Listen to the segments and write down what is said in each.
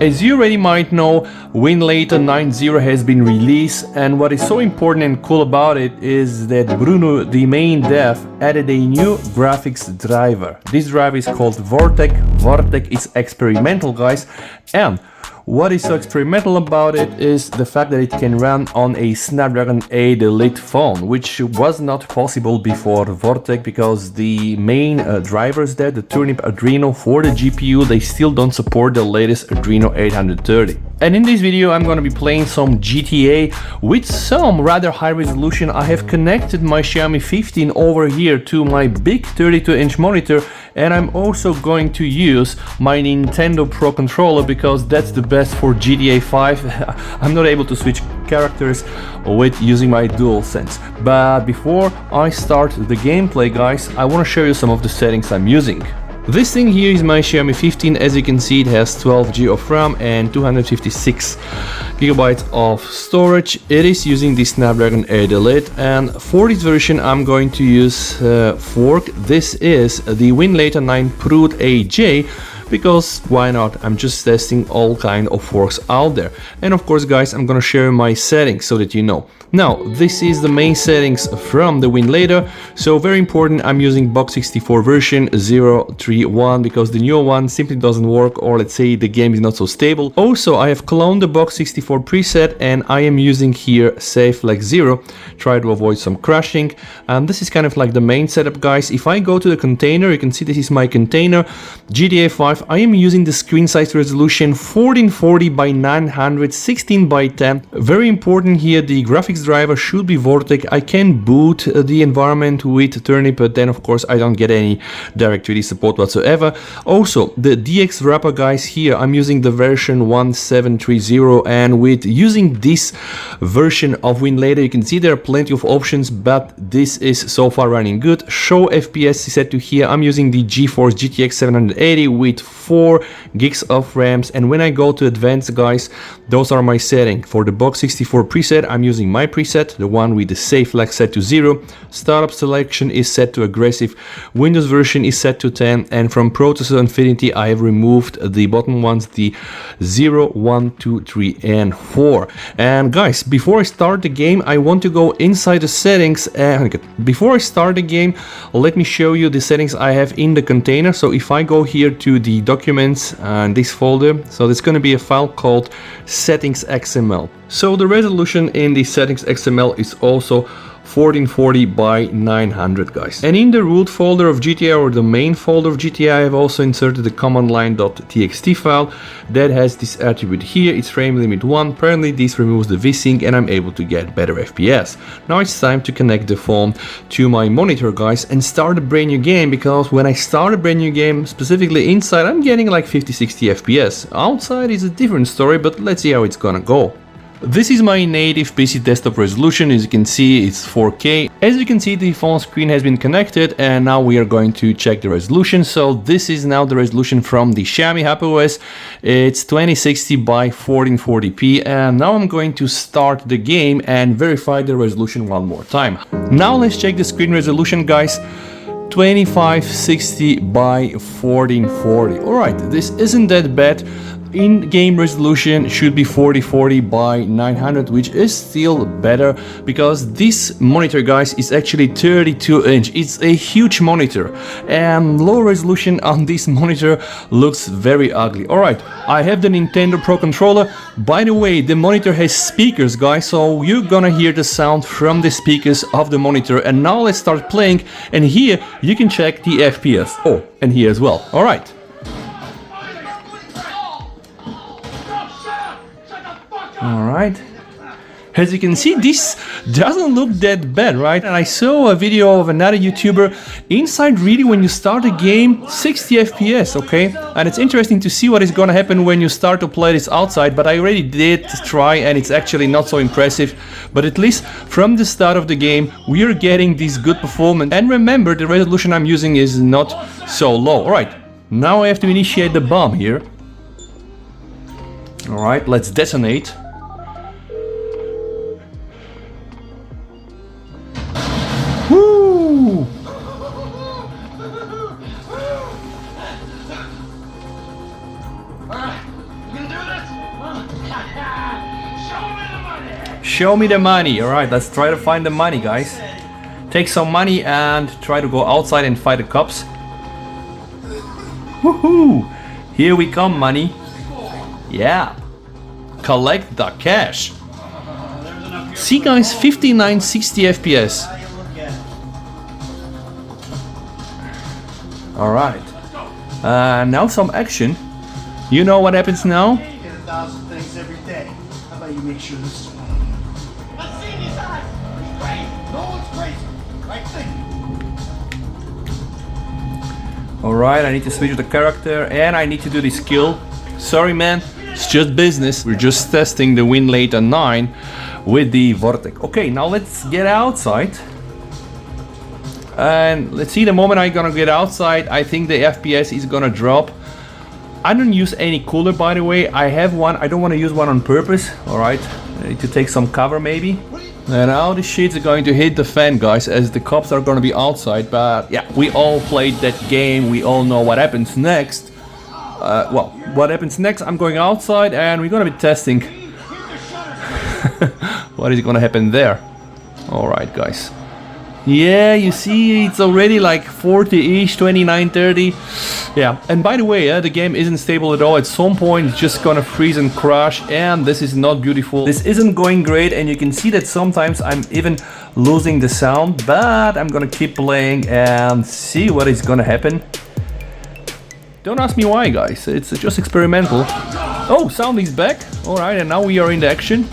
As you already might know, Winlator 9.0 has been released, and what is so important and cool about it is that Bruno, the main dev, added a new graphics driver. This driver is called Vortex. Vortex is experimental, guys, and what is so experimental about it is the fact that it can run on a Snapdragon 8 Elite phone, which was not possible before Vortex because the main drivers there, the Turnip Adreno for the GPU, they still don't support the latest Adreno 830. And in this video I'm gonna be playing some GTA with some rather high resolution. I have connected my Xiaomi 15 over here to my big 32-inch monitor, and I'm also going to use my Nintendo Pro controller because that's the best for GTA 5. I'm not able to switch characters with using my DualSense. But before I start the gameplay, guys, I want to show you some of the settings I'm using. This thing here is my Xiaomi 15. As you can see, it has 12 GB of RAM and 256 GB of storage. It is using the Snapdragon 8 Elite, and for this version I'm going to use fork. This is the Winlator 9.0 AJ, because why not? I'm just testing all kind of forks out there. And of course, guys, I'm gonna share my settings so that you know. Now, this is the main settings from the Winlator. So very important, I'm using box 64 version 0.3.1 because the newer one simply doesn't work, or let's say the game is not so stable. Also, I have cloned the box 64 preset and I am using here Safe Flex 0, try to avoid some crashing. And this is kind of like the main setup, guys. If I go to the container, you can see this is my container, GTA 5. I am using the screen size resolution 1440 by 900, 16 by 10. Very important here, the graphics driver should be Vortex. I can boot the environment with Turnip, but then of course I don't get any DirectX support whatsoever. Also, the DX wrapper, guys, here I'm using the version 1730, and with using this version of Winlator, you can see there are plenty of options, but this is so far running good. Show FPS is set to here. I'm using the GeForce GTX 780 with 4 gigs of RAMs, and when I go to advanced, guys, those are my settings. For the box 64 preset, I'm using my preset, the one with the Safe Flex set to 0. Startup selection is set to aggressive. Windows version is set to 10, and from processor infinity I have removed the bottom ones, the 0, 1, 2, 3 and 4. And guys, before I start the game, I want to go inside the settings, and before I start the game, let me show you the settings I have in the container. So if I go here to the documents and this folder, so there's going to be a file called settings XML. So the resolution in the settings XML is also 1440 by 900, guys. And in the root folder of GTA, or the main folder of GTA, I have also inserted the command line.txt file that has this attribute here. It's frame limit 1. Apparently this removes the VSync and I'm able to get better FPS. Now it's time to connect the phone to my monitor, guys, and start a brand new game, because when I start a brand new game, specifically inside, I'm getting like 50-60 FPS. Outside is a different story, but let's see how it's gonna go. This is my native PC desktop resolution. As you can see, it's 4K. As you can see, the phone screen has been connected, and now we are going to check the resolution. So this is now the resolution from the Xiaomi HyperOS. It's 2060 by 1440p, and now I'm going to start the game and verify the resolution one more time. Now let's check the screen resolution, guys. 2560 by 1440. Alright, this isn't that bad. In-game resolution should be 4040 by 900, which is still better because this monitor, guys, is actually 32-inch. It's a huge monitor, and low resolution on this monitor looks very ugly. Alright, I have the Nintendo Pro controller. By the way, the monitor has speakers, guys, so you're gonna hear the sound from the speakers of the monitor. And now let's start playing, and here you can check the FPS. Oh, and here as well. Alright. Alright, as you can see, this doesn't look that bad, right? And I saw a video of another YouTuber inside, really, when you start a game, 60 FPS, okay? And it's interesting to see what is gonna happen when you start to play this outside, but I already did try and it's actually not so impressive. But at least from the start of the game, we are getting this good performance. And remember, the resolution I'm using is not so low. Alright, now I have to initiate the bomb here. Alright, let's detonate. Woo! You can do this! Show me the money. Alright, let's try to find the money, guys. Take some money and try to go outside and fight the cops. Woohoo! Here we come, money. Yeah. Collect the cash. See, guys, 59, 60 FPS. Alright. Now some action. You know what happens now? You get 1,000 things every day. How about you make sure this is one of them? I've seen his eyes. He's crazy. No one's crazy. Right thing. Alright, I need to switch the character and I need to do the skill. Sorry, man. It's just business. We're just testing the Winlator 9 with the Vortec. Okay, now let's get outside. And let's see, the moment I'm gonna get outside, I think the FPS is gonna drop. I don't use any cooler, by the way. I have one. I don't want to use one on purpose. Alright, I need to take some cover maybe. And now the shit's going to hit the fan, guys, as the cops are gonna be outside. But yeah, we all played that game. We all know what happens next. Well, what happens next, I'm going outside and we're gonna be testing what is gonna happen there. Alright, guys. Yeah, you see, it's already like 40-ish, 29, 30. Yeah, and by the way, the game isn't stable at all. At some point, it's just gonna freeze and crash, and this is not beautiful. This isn't going great, and you can see that sometimes I'm even losing the sound, but I'm gonna keep playing and see what is gonna happen. Don't ask me why, guys. It's just experimental. Oh, sound is back. Alright, and now we are in the action.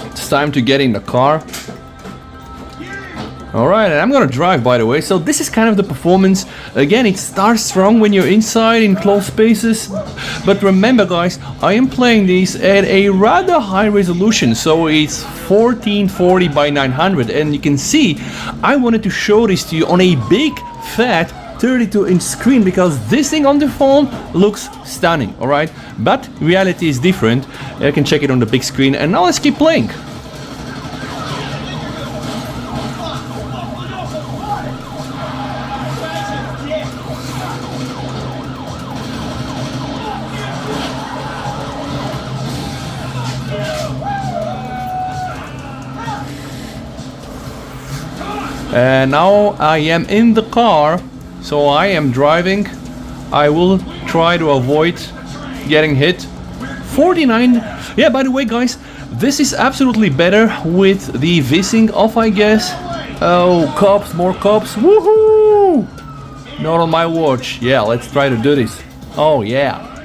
It's time to get in the car. Alright, and I'm gonna drive, by the way, so this is kind of the performance. Again, it starts strong when you're inside in closed spaces, but remember, guys, I am playing this at a rather high resolution, so it's 1440 by 900, and you can see I wanted to show this to you on a big fat 32-inch screen because this thing on the phone looks stunning. Alright, but reality is different. You can check it on the big screen, and now let's keep playing. And now I am in the car, so I am driving. I will try to avoid getting hit. 49. Yeah, by the way, guys, this is absolutely better with the VSync off, I guess. Oh, cops, more cops. Woohoo! Not on my watch. Yeah, let's try to do this. Oh, yeah.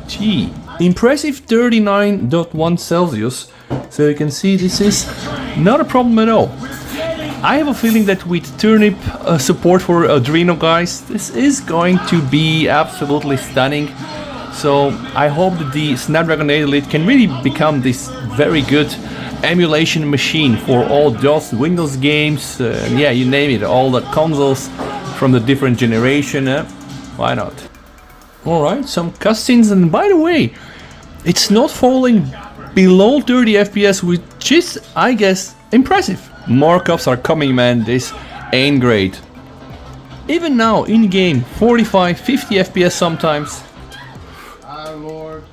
Gee. Impressive 39.1 Celsius. So you can see this is not a problem at all. I have a feeling that with turnip support for Adreno, guys, this is going to be absolutely stunning. So I hope that the Snapdragon 8 Elite can really become this very good emulation machine for all DOS, Windows games, yeah, you name it, all the consoles from the different generation. Why not? Alright, some cutscenes, and by the way, it's not falling below 30 FPS, which is, I guess, impressive. More cops are coming, man. This ain't great. Even now, in game, 45, 50 FPS sometimes. Our Lord.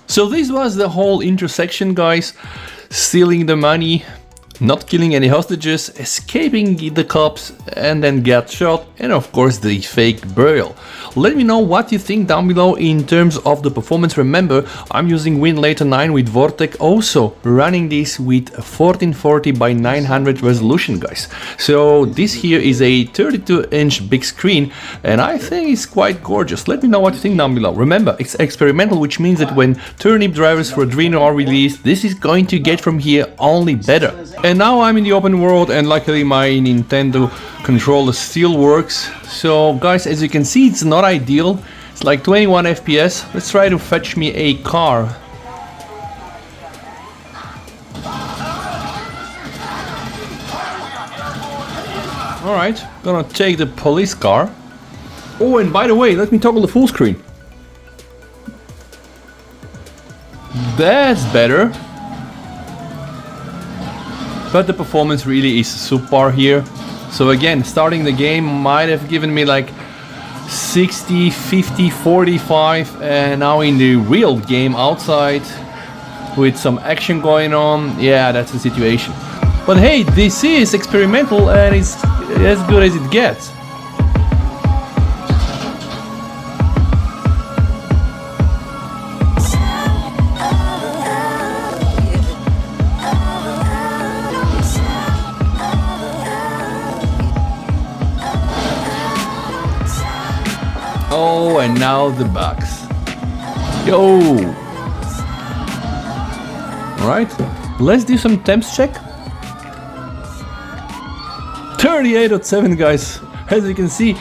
So this was the whole intersection, guys. Stealing the money, not killing any hostages, escaping the cops, and then get shot, and of course the fake burial. Let me know what you think down below in terms of the performance. Remember, I'm using Winlator 9 with Vortec, also running this with 1440 by 900 resolution, guys. So this here is a 32-inch big screen, and I think it's quite gorgeous. Let me know what you think down below. Remember, it's experimental, which means that when turnip drivers for Adreno are released, this is going to get from here only better. And now I'm in the open world, and luckily my Nintendo controller still works. So guys, as you can see, it's not ideal. It's like 21 FPS. Let's try to fetch me a car. Alright, gonna take the police car. Oh, and by the way, let me toggle the full screen. That's better. But the performance really is subpar here. So again, starting the game might have given me like 60, 50, 45, and now in the real game outside with some action going on, yeah, that's the situation. But hey, this is experimental and it's as good as it gets. Oh, and now the bugs. Yo! Alright, let's do some temps check. 38.7 guys, as you can see,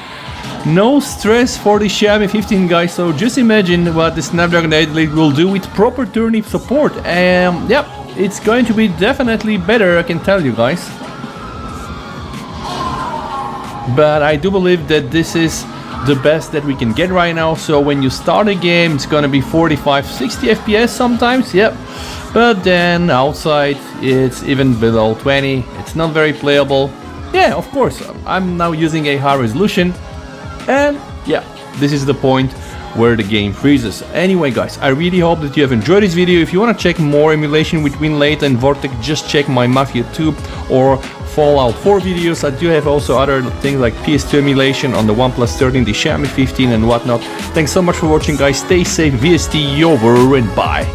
no stress for the Xiaomi 15 guys, so just imagine what the Snapdragon 8 Elite will do with proper turnip support. Yep, it's going to be definitely better, I can tell you guys. But I do believe that this is the best that we can get right now, so when you start a game it's gonna be 45-60 FPS sometimes, yep. But then outside it's even below 20, it's not very playable. Yeah, of course, I'm now using a high resolution, and yeah, this is the point where the game freezes. Anyway guys, I really hope that you have enjoyed this video. If you want to check more emulation with Winlator and Vortex, just check my Mafia 2 or Fallout 4 videos. I do have also other things like PS2 emulation on the OnePlus 13, the Xiaomi 15 and whatnot. Thanks so much for watching guys, stay safe, VST over and bye.